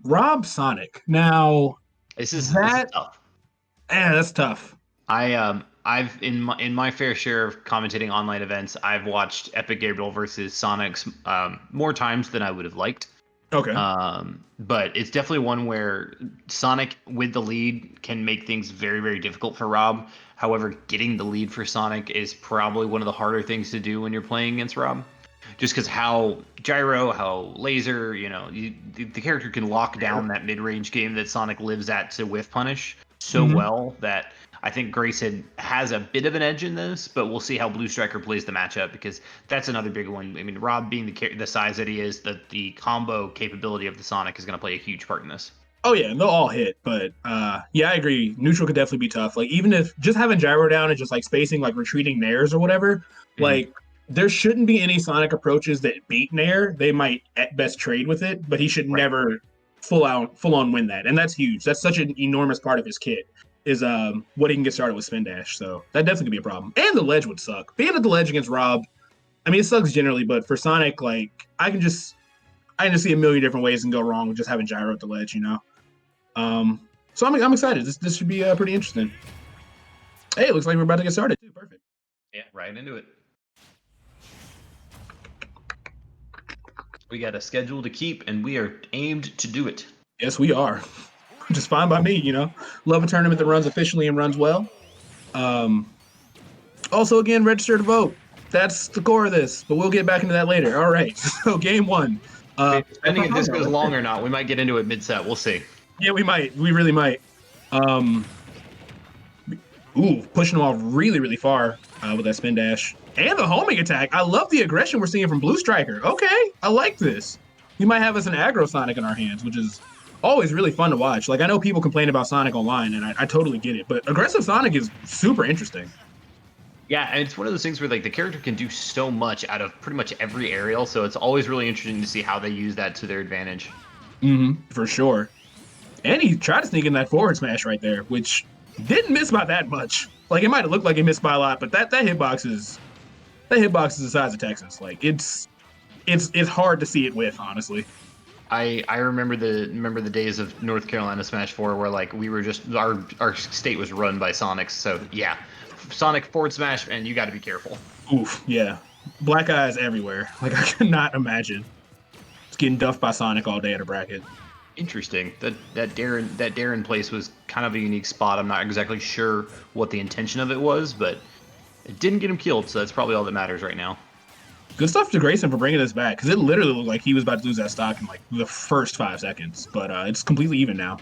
Rob Sonic. Now This is that tough. that's tough. I've in my fair share of commentating online events, I've watched Epic Gabriel versus Sonics more times than I would have liked. Okay. But it's definitely one where Sonic with the lead can make things very, very difficult for Rob. However, getting the lead for Sonic is probably one of the harder things to do when you're playing against Rob. Just because how gyro, how laser, the character can lock down that mid-range game that Sonic lives at to whiff punish so Hmm. well that I think Grayson has a bit of an edge in this, but we'll see how BluStriker plays the matchup because that's another big one. I mean, Rob being the size that he is, the combo capability of the Sonic is going to play a huge part in this. Oh yeah, they'll all hit, but yeah, I agree. Neutral could definitely be tough. Like even if just having gyro down and just like spacing like retreating nairs or whatever, Hmm. like there shouldn't be any Sonic approaches that beat Nair. They might at best trade with it, but he should Right. never full on win that. And that's huge. That's such an enormous part of his kit is what he can get started with spin dash. So that definitely could be a problem. And the ledge would suck. Being at the ledge against Rob, I mean it sucks generally, but for Sonic, like I can just see a million different ways and go wrong with just having gyro at the ledge, you know? So I'm excited. This should be pretty interesting. Hey, it looks like we're about to get started too. Perfect. Yeah, right into it. We got a schedule to keep, and we are aimed to do it. Yes, we are. Just fine by me, you know. Love a tournament that runs efficiently and runs well. Um, Also, again, register to vote. That's the core of this, but we'll get back into that later. All right. So game one. Depending if this goes long or not, we might get into it mid-set. We'll see. Yeah, we might. We really might. Um, Pushing them off really, really far with that spin dash and the homing attack. I love the aggression we're seeing from BluStriker. Okay, I like this. We might have us an aggro Sonic in our hands, which is always really fun to watch. Like I know people complain about Sonic online, and I totally get it, but aggressive Sonic is super interesting. Yeah, and it's one of those things where like the character can do so much out of pretty much every aerial, so it's always really interesting to see how they use that to their advantage. For sure. And he tried to sneak in that forward smash right there, which didn't miss by that much. Like it might have looked like he missed by a lot, but that hitbox is the size of Texas. Like it's hard to see it with, honestly. I remember the days of North Carolina Smash 4 where like we were just our state was run by Sonics, so yeah. Sonic forward smash and you got to be careful. Oof, yeah. Black eyes everywhere. Like I cannot imagine. It's getting duffed by Sonic all day at a bracket. Interesting. That Darren place was kind of a unique spot. I'm not exactly sure what the intention of it was, but it didn't get him killed, so that's probably all that matters right now. Good stuff to Grayson for bringing this back because it literally looked like he was about to lose that stock in like the first 5 seconds, but it's completely even now.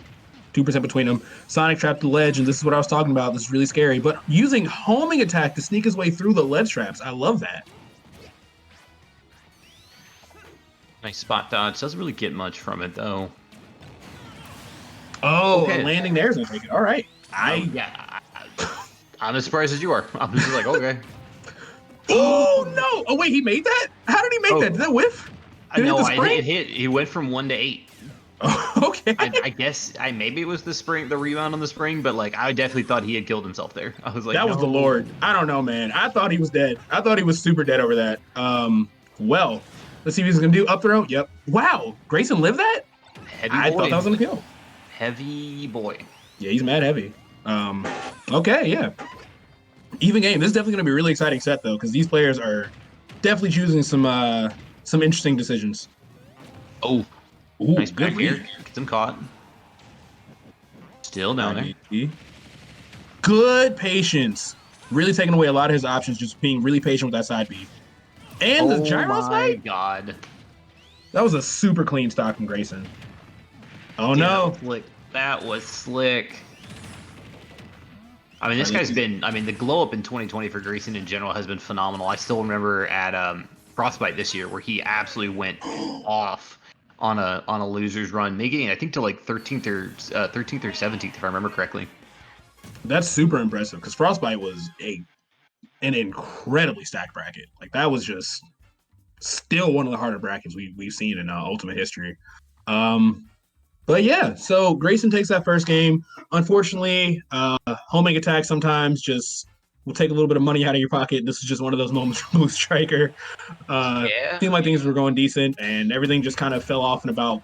2% between them. Sonic trapped the ledge, and this is what I was talking about. This is really scary, but using homing attack to sneak his way through the ledge traps, I love that. Nice spot dodge. Doesn't really get much from it though. Oh, Okay. a landing there is gonna take it. All right. Yeah. I'm as surprised as you are. I'm just like, okay. Oh no! Oh wait, he made that? How did he make that? Did that whiff? Did it hit the spring? It hit. He went from 1 to 8. Oh, okay. I guess maybe it was the rebound on the spring, but like I definitely thought he had killed himself there. I was like, That was the Lord. I don't know, man. I thought he was dead. I thought he was super dead over that. Well, let's see what he's gonna do. Up throw. Yep. Wow. Grayson lived that? Heavy I boy. thought that was gonna kill. Heavy boy. Yeah, he's mad heavy. Okay, yeah. Even game. This is definitely gonna be a really exciting set though, because these players are definitely choosing some interesting decisions. Oh, Ooh, nice good back here. read. Gets him caught. Still down there. Good patience. Really taking away a lot of his options, just being really patient with that side B. And the gyro my spike? god. That was a super clean stock from Grayson. Oh no. Slick. That was slick. I mean, this guy's been. I mean, the glow up in 2020 for Grayson in general has been phenomenal. I still remember at Frostbite this year where he absolutely went off on a loser's run, making it I think to like 13th or 17th if I remember correctly. That's super impressive because Frostbite was an incredibly stacked bracket. Like that was just still one of the harder brackets we've seen in Ultimate history. But yeah, so Grayson takes that first game. Unfortunately, homing attack sometimes just will take a little bit of money out of your pocket. This is just one of those moments for BluStriker. Yeah. Seemed like things were going decent, and everything just kind of fell off in about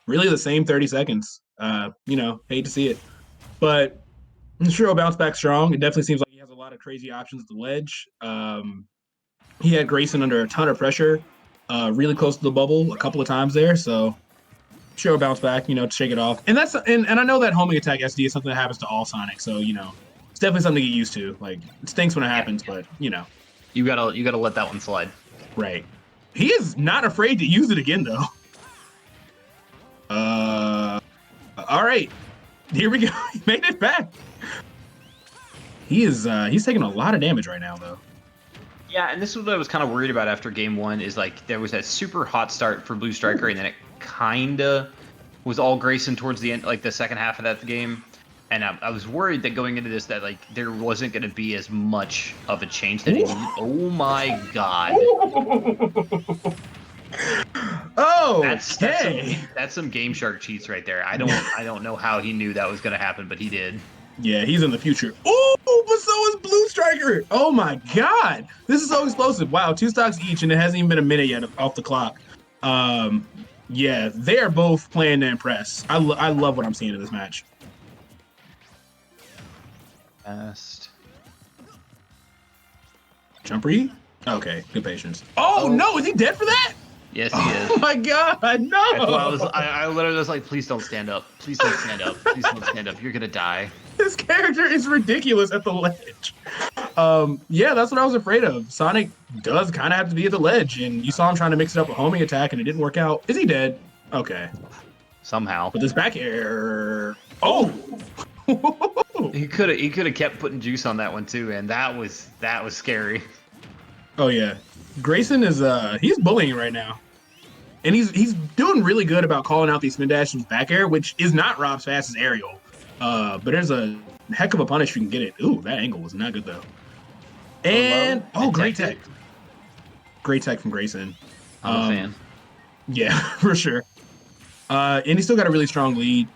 really the same 30 seconds. Hate to see it. But I'm sure he'll bounce back strong. It definitely seems like he has a lot of crazy options at the ledge. He had Grayson under a ton of pressure, really close to the bubble a couple of times there. So I'm sure he'll bounce back, to shake it off. And I know that homing attack SD is something that happens to all Sonic. So, it's definitely something to get used to. Like, it stinks when it happens, but, You gotta let that one slide. Right. He is not afraid to use it again, though. All right. Here we go. He made it back. He's taking a lot of damage right now, though. Yeah, and this is what I was kind of worried about after game one, is like there was that super hot start for BluStriker, and then it kinda was all Grayson towards the end, like the second half of that game. And I was worried that going into this, that like there wasn't going to be as much of a change that he needed. Oh my god! Oh, that's some Game Shark cheats right there. I don't know how he knew that was going to happen, but he did. Yeah, he's in the future. Oh, but so is BluStriker. Oh my god, this is so explosive. Wow, 2 stocks each, and it hasn't even been a minute yet off the clock. Yeah, they are both playing to impress. I love what I'm seeing in this match. Best. Jumpery? Okay, good patience. Oh no, is he dead for that? Yes, he is. Oh my god, no! That's why I literally was like, please don't stand up. Please don't stand up. Please don't stand up. You're gonna die. This character is ridiculous at the ledge. Yeah, that's what I was afraid of. Sonic does kind of have to be at the ledge, and you saw him trying to mix it up with homing attack, and it didn't work out. Is he dead? Okay. Somehow. But this back air. Oh! He could have kept putting juice on that one too, and that was scary. Oh yeah, Grayson is he's bullying right now, and he's doing really good about calling out these spin dash and back air, which is not Rob's fastest aerial. But there's a heck of a punish if you can get it. Ooh, that angle was not good though. And great tech. Great tech from Grayson. I'm a fan. Yeah, for sure. And he's still got a really strong lead.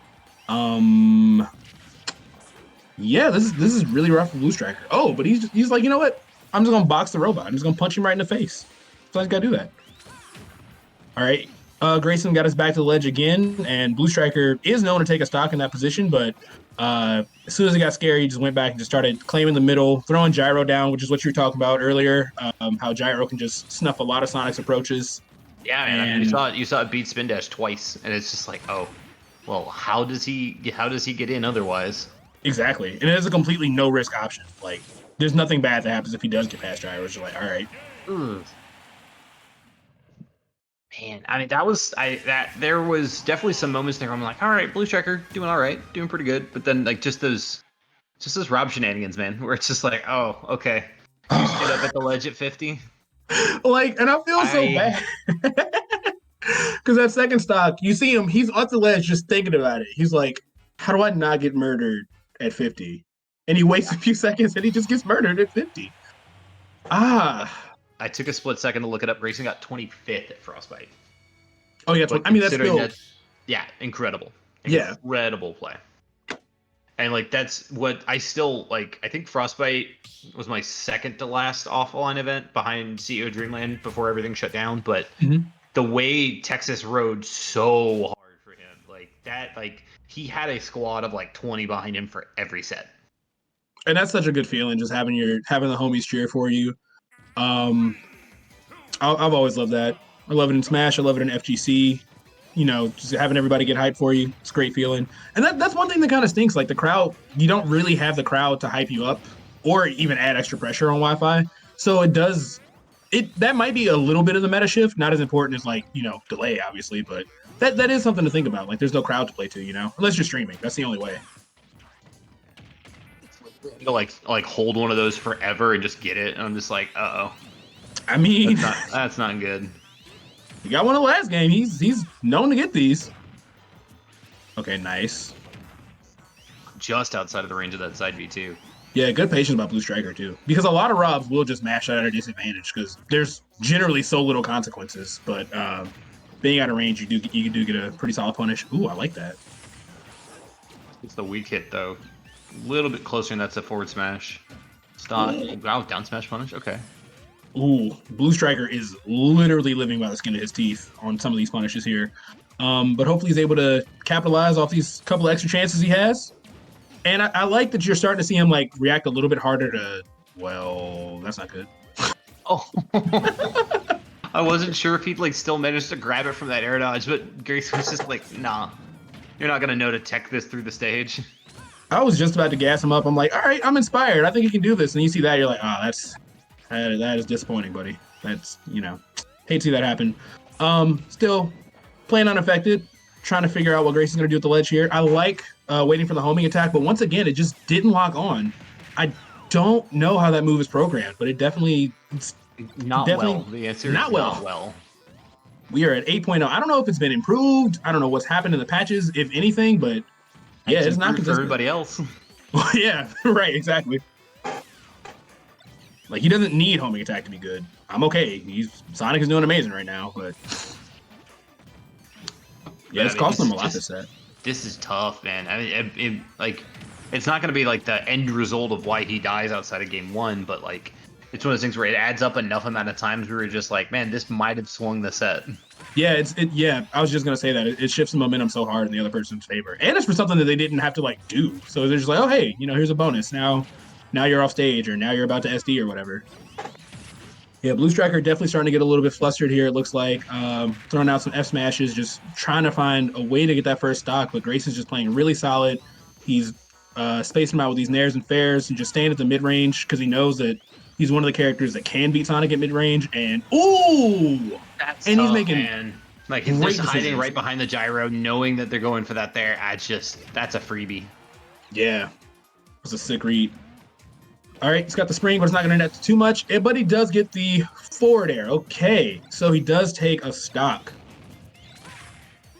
Yeah, this is really rough for BluStriker. Oh, but he's like, you know what? I'm just gonna box the robot. I'm just gonna punch him right in the face. So I just gotta do that. All right. Grayson got us back to the ledge again, and BluStriker is known to take a stock in that position, but as soon as it got scary, he just went back and just started claiming the middle, throwing gyro down, which is what you were talking about earlier. How gyro can just snuff a lot of Sonic's approaches. Yeah, man. I mean, you saw it beat spin dash twice, and it's just like, oh, well, how does he get in otherwise? Exactly, and it is a completely no risk option. Like, there's nothing bad that happens if he does get past gyro. It's just like, all right. Man, I mean, there was definitely some moments there where I'm like, all right, BluStriker doing all right, doing pretty good, but then like just those Rob shenanigans, man, where it's just like, oh, okay, you stayed up at the ledge at 50. Like, and I feel so bad. Because that second stock, you see him, he's on the ledge just thinking about it. He's like, how do I not get murdered at 50? And he waits a few seconds and he just gets murdered at 50. I took a split second to look it up. Grayson got 25th at Frostbite. Oh, yeah. I mean, that's still... Yeah, incredible. Yeah. Incredible play. And, like, that's what I still, like, I think Frostbite was my second to last offline event behind CEO Dreamland before everything shut down. But the way Texas rode so hard for him, like, that, like, he had a squad of, like, 20 behind him for every set. And that's such a good feeling, just having the homies cheer for you. I've always loved that. I love it in Smash. I love it in FGC. You know, just having everybody get hyped for you. It's a great feeling. And that's one thing that kind of stinks. Like, the crowd, you don't really have the crowd to hype you up or even add extra pressure on Wi-Fi. So that might be a little bit of the meta shift. Not as important as, like, delay, obviously. But that is something to think about. Like, there's no crowd to play to, unless you're streaming. That's the only way. To like hold one of those forever and just get it, and I'm just like, uh-oh. I mean, that's not good. He got one of the last game. He's known to get these. Okay, nice. Just outside of the range of that side V2. Yeah, good patience by BluStriker too, because a lot of Robs will just mash that at a disadvantage because there's generally so little consequences. But being out of range, you do get a pretty solid punish. Ooh, I like that. It's the weak hit though. A little bit closer, and that's a forward smash. Stop. Wow, down smash punish. Okay. Ooh, BluStriker is literally living by the skin of his teeth on some of these punishes here. But hopefully he's able to capitalize off these couple of extra chances he has. And I like that you're starting to see him like react a little bit harder to. Well, that's not good. Oh. I wasn't sure if he'd like still managed to grab it from that air dodge, but Grayson was just like, nah, you're not gonna know to tech this through the stage. I was just about to gas him up. I'm like, all right, I'm inspired. I think he can do this. And you see that, you're like, oh, that is disappointing, buddy. That's hate to see that happen. Still playing unaffected, trying to figure out what Grayson's gonna do with the ledge here. I like waiting for the homing attack, but once again, it just didn't lock on. I don't know how that move is programmed, but it's not definitely well. The answer not is well. not well. We are at 8.0. I don't know if it's been improved. I don't know what's happened in the patches, if anything, but yeah, it's not for consistent. everybody else. Yeah, right, exactly. Like he doesn't need homing attack to be good. I'm okay. Sonic is doing amazing right now, but yeah, it's costing him a lot this set. This is tough, man. I mean, it's not going to be like the end result of why he dies outside of game one, but like, it's one of those things where it adds up enough amount of times we were just like, man, this might have swung the set. Yeah, yeah. I was just gonna say that it shifts the momentum so hard in the other person's favor, and it's for something that they didn't have to like do. So they're just like, oh hey, here's a bonus. Now you're off stage, or now you're about to SD or whatever. Yeah, BluStriker definitely starting to get a little bit flustered here. It looks like throwing out some F smashes, just trying to find a way to get that first stock. But Grayson's just playing really solid. He's spacing him out with these nairs and fairs and just staying at the mid range because he knows that he's one of the characters that can beat Sonic at mid range. And ooh, that's and tough, he's making man. Like he's just hiding right behind the gyro, knowing that they're going for that there. That's a freebie. Yeah, it's a sick read. All right, he's got the spring, but it's not going to net too much. But he does get the forward air. Okay, so he does take a stock.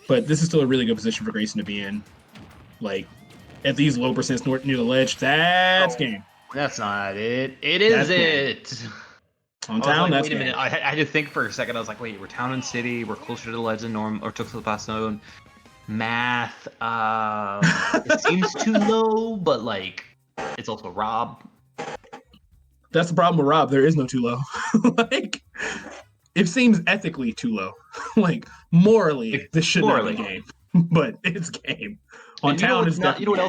But this is still a really good position for Grayson to be in. Like, at these low percents near the ledge, that's game. That's not it. It is it. On town, like, that's wait a minute. game. I had to think for a second. I was like, wait, we're town and city. We're closer to the ledge than norm, or took to the past zone. Math. It seems too low, but like, it's also Rob. That's the problem with Rob. There is no too low. Like, it seems ethically too low. Like, morally, this should not be game. But it's game. On town, it's definitely. You know what else